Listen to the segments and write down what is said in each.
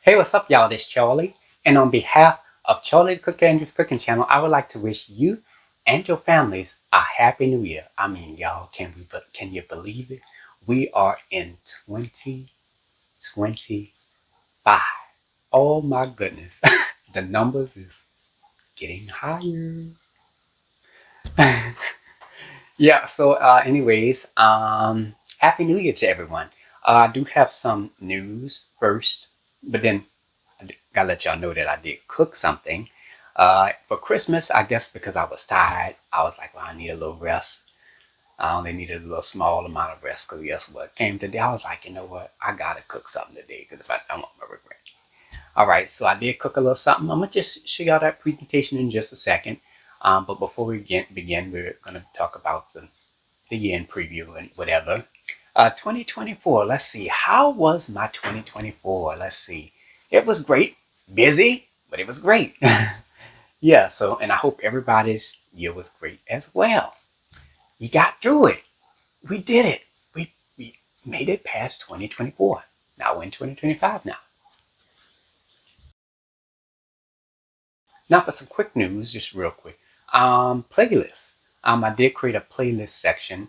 Hey, what's up, y'all? This Charlie, and on behalf of Charlie the Cook and Andrews Cooking Channel, I would like to wish you and your families a happy New Year. I mean, y'all, can you believe it? We are in 2025. Oh my goodness, the numbers is getting higher. Yeah. So, happy New Year to everyone. I do have some news first, but then gotta let y'all know that I did cook something for Christmas. I guess because I was tired, I was like, well, I need a little rest. I only needed a little small amount of rest because guess what came today? I was like, you know what? I gotta cook something today because if I don't, I'm gonna regret. All right, so I did cook a little something. I'm gonna just show y'all that presentation in just a second. But before we begin, we're gonna talk about the year in preview and whatever. 2024. Let's see. How was my 2024? Let's see. It was great. Busy, but it was great. Yeah. So, and I hope everybody's year was great as well. You got through it. We did it. We made it past 2024. Now we're in 2025 now. Now for some quick news, just real quick. Playlists. I did create a playlist section.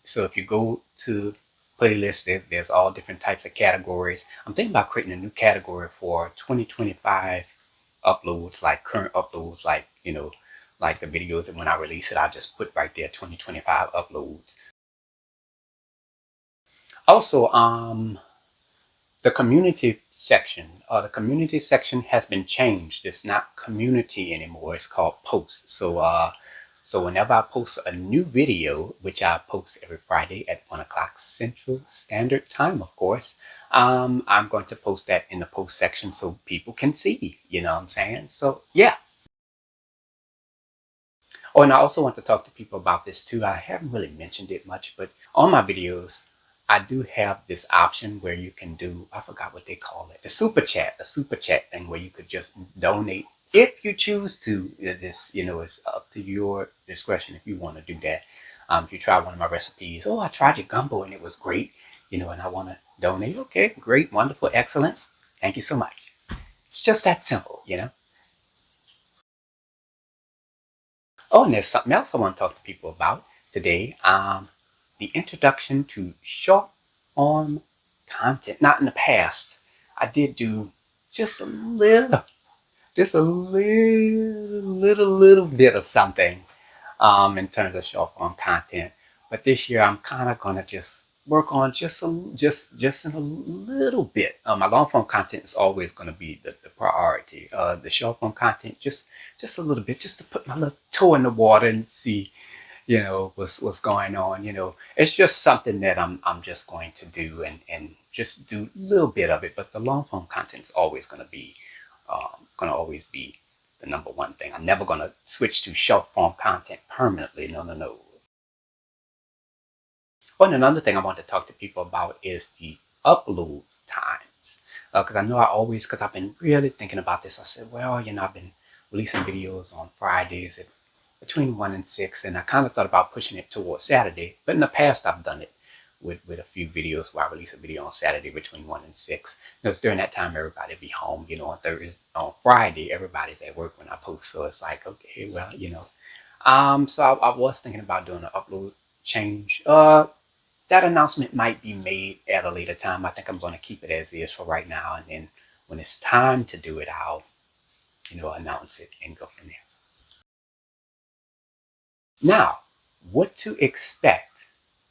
So if you go to playlists, there's all different types of categories. I'm thinking about creating a new category for 2025 uploads, like current uploads, like like the videos that when I release it, I'll just put right there 2025 uploads. Also, the community section has been changed. It's not community anymore. It's called posts. So whenever I post a new video, which I post every Friday at 1 o'clock Central Standard Time, of course, I'm going to post that in the post section so people can see. You know what I'm saying? So yeah. Oh, and I also want to talk to people about this too. I haven't really mentioned it much, but on my videos, I do have this option where you can do, I forgot what they call it, the super chat thing where you could just donate if you choose to. This, is up to your discretion if you want to do that. If you try one of my recipes, oh, I tried your gumbo and it was great, and I want to donate. Okay, great, wonderful, excellent. Thank you so much. It's just that simple. Oh, and there's something else I want to talk to people about today. The introduction to short form content. Not in the past. I did do just a little bit of something in terms of short form content. But this year I'm kind of gonna just work on just in a little bit. My long form content is always gonna be the priority. The short form content just a little bit, just to put my little toe in the water and see what's going on. It's just something that I'm just going to do and just do a little bit of it. But the long form content is always going to be the number one thing. I'm never going to switch to short form content permanently. No, no, no. Oh, and another thing I want to talk to people about is the upload times. Because I know because I've been really thinking about this. I said, well, I've been releasing videos on Fridays at between 1 and 6, and I kind of thought about pushing it towards Saturday. But in the past, I've done it with a few videos where I release a video on Saturday between 1 and 6. Because during that time, everybody be home. On Thursday, on Friday, everybody's at work when I post. So it's like, okay, well. So I was thinking about doing an upload change. That announcement might be made at a later time. I think I'm going to keep it as is for right now, and then when it's time to do it, I'll announce it and go from there. Now, what to expect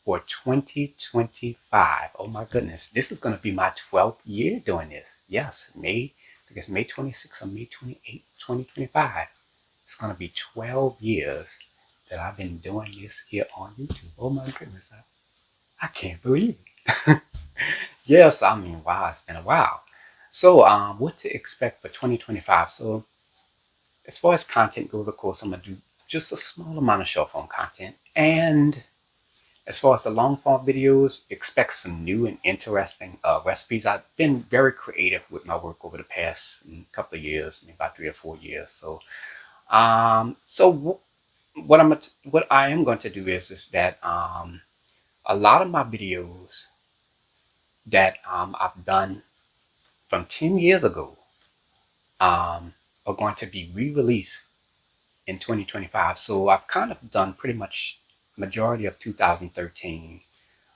for 2025? Oh my goodness, this is going to be my 12th year doing this. Yes, I think it's May 26th or May 28th, 2025. It's going to be 12 years that I've been doing this here on YouTube. Oh my goodness, I can't believe it. Yes, I mean, wow, it's been a while. So, what to expect for 2025? So, as far as content goes, of course, I'm going to do just a small amount of short form content. And as far as the long form videos, expect some new and interesting recipes. I've been very creative with my work over the past couple of years, maybe about 3 or 4 years. What I am going to do is that a lot of my videos that I've done from 10 years ago are going to be re-released in 2025. So I've kind of done pretty much majority of 2013.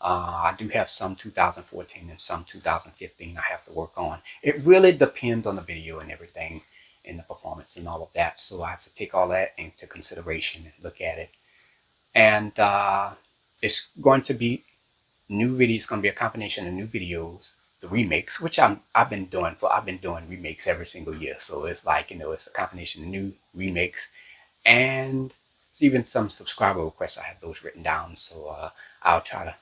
I do have some 2014 and some 2015 I have to work on. It really depends on the video and everything and the performance and all of that. So I have to take all that into consideration and look at it. And it's going to be new videos. It's going to be a combination of new videos, the remakes, which I've been doing remakes every single year. So it's like, it's a combination of new remakes, and there's even some subscriber requests. I have those written down, so I'll try to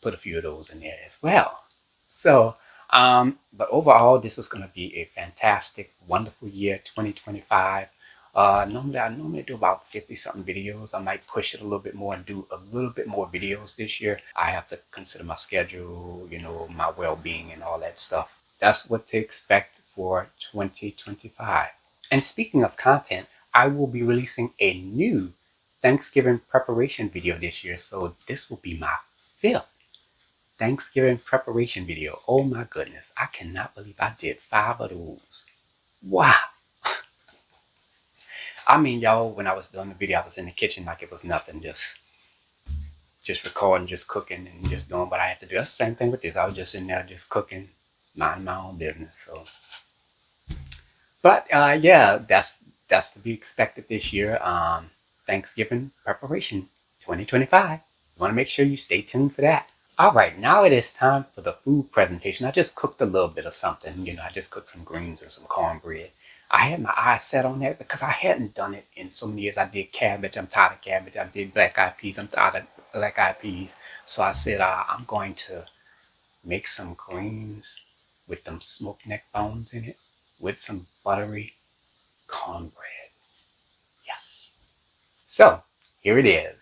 put a few of those in there as well. So, but overall, this is going to be a fantastic, wonderful year, 2025. I normally do about 50 something videos. I might push it a little bit more and do a little bit more videos this year. I have to consider my schedule, my well-being and all that stuff. That's what to expect for 2025. And speaking of content, I will be releasing a new Thanksgiving preparation video this year. So this will be my 5th Thanksgiving preparation video. Oh my goodness. I cannot believe I did 5 of those. Wow. I mean, y'all, when I was doing the video, I was in the kitchen like it was nothing, just recording, just cooking, and just doing what I had to do. That's the same thing with this. I was just in there just cooking, minding my own business. So, but yeah, that's to be expected this year. Thanksgiving preparation 2025. You want to make sure you stay tuned for that. All right, now it is time for the food presentation. I just cooked a little bit of something. I just cooked some greens and some cornbread. I had my eyes set on that because I hadn't done it in so many years. I did cabbage. I'm tired of cabbage. I did black eyed peas. I'm tired of black eyed peas. So I said, I'm going to make some greens with them smoked neck bones in it with some buttery cornbread. Yes. So here it is.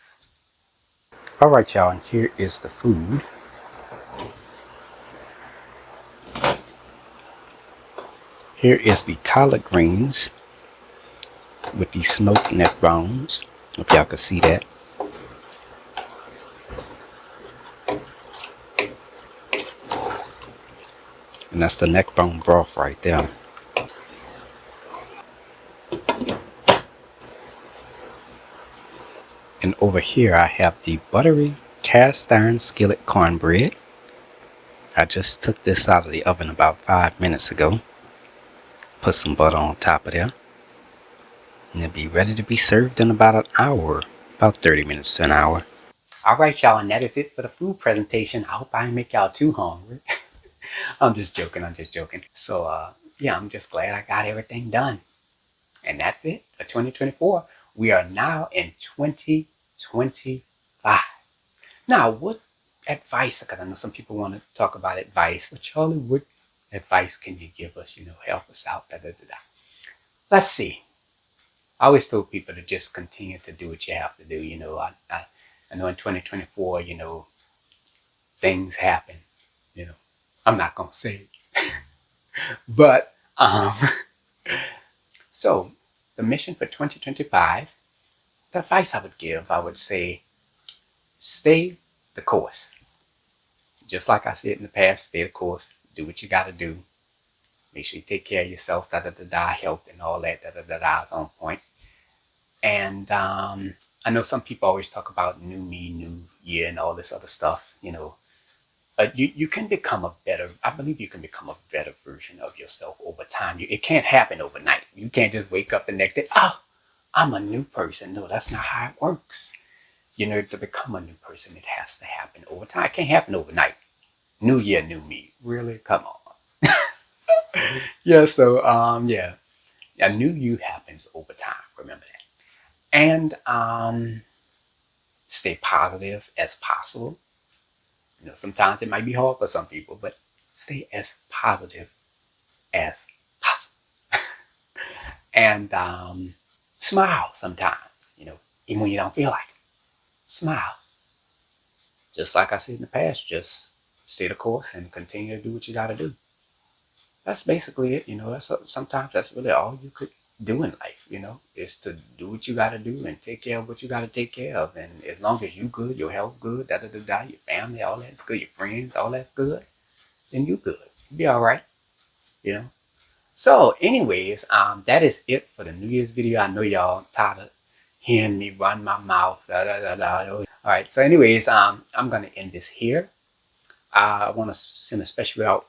All right, y'all, and here is the food. Here is the collard greens with the smoked neck bones. Hope y'all can see that. And that's the neck bone broth right there. And over here I have the buttery cast iron skillet cornbread. I just took this out of the oven about 5 minutes ago. Put some butter on top of there. And it'll be ready to be served in about an hour. About 30 minutes to an hour. Alright, y'all, and that is it for the food presentation. I hope I didn't make y'all too hungry. I'm just joking. So, yeah, I'm just glad I got everything done. And that's it for 2024. We are now in 2025. Now, what advice, because I know some people want to talk about advice, but Charlie, what advice can you give us, help us out, Let's see. I always told people to just continue to do what you have to do. I know in 2024, things happen, I'm not going to say it. But, so the mission for 2025, the advice I would give, I would say, stay the course. Just like I said in the past, stay the course, do what you got to do. Make sure you take care of yourself, health and all that, is on point. And I know some people always talk about new me, new year, and all this other stuff, you can become I believe you can become a better version of yourself over time. It can't happen overnight. You can't just wake up the next day, I'm a new person. No, that's not how it works. To become a new person, it has to happen over time. It can't happen overnight. New year, new me. Really? Come on. Yeah, so, yeah. A new you happens over time. Remember that. And stay positive as possible. Sometimes it might be hard for some people, but stay as positive as possible. And smile sometimes, even when you don't feel like it. Smile. Just like I said in the past, just stay the course and continue to do what you got to do. That's basically it. Sometimes that's really all you could do in life, is to do what you got to do and take care of what you got to take care of. And as long as you good, your health good, your family, all that's good, your friends, all that's good, then you good. You'll be all right. you know. So anyways, that is it for the New Year's video. I know y'all tired of hearing me run my mouth. Da, da, da, da. All right. So anyways, I'm gonna end this here. I want to send a special out.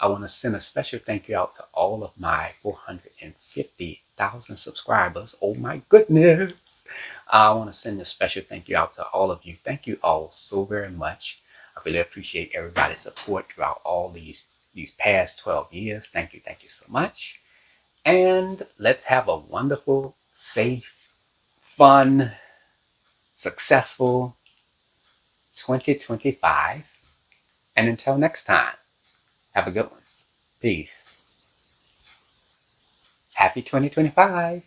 I want to send a special thank you out to all of my 450,000 subscribers. Oh my goodness! I want to send a special thank you out to all of you. Thank you all so very much. I really appreciate everybody's support throughout all these past 12 years. Thank you so much. And let's have a wonderful, safe, fun, successful 2025. And until next time, have a good one. Peace. Happy 2025.